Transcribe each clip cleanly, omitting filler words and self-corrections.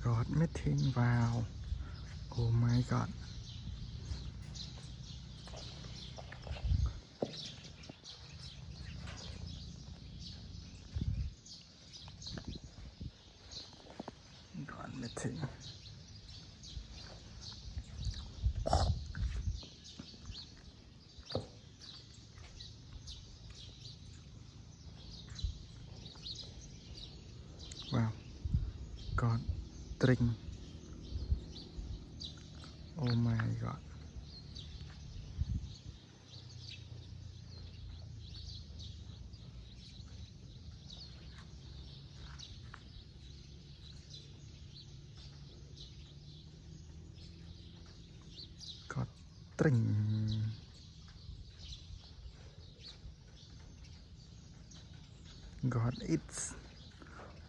God meeting. Wow. Oh my God. God meeting. Wow. God drink. Oh my God. God drink. God eats.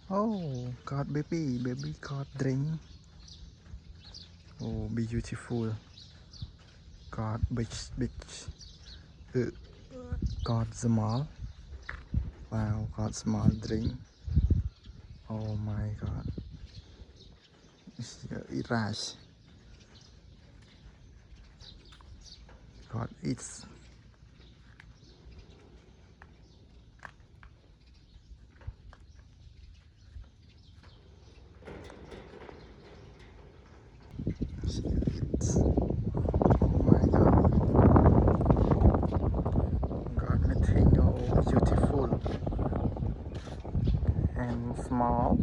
Oh, God baby, baby God drink. Oh, beautiful. God big, big. God small. Wow, God small drink. Oh my God. Irash. God eats. She eats. Oh my God. God meeting. Oh, beautiful and small.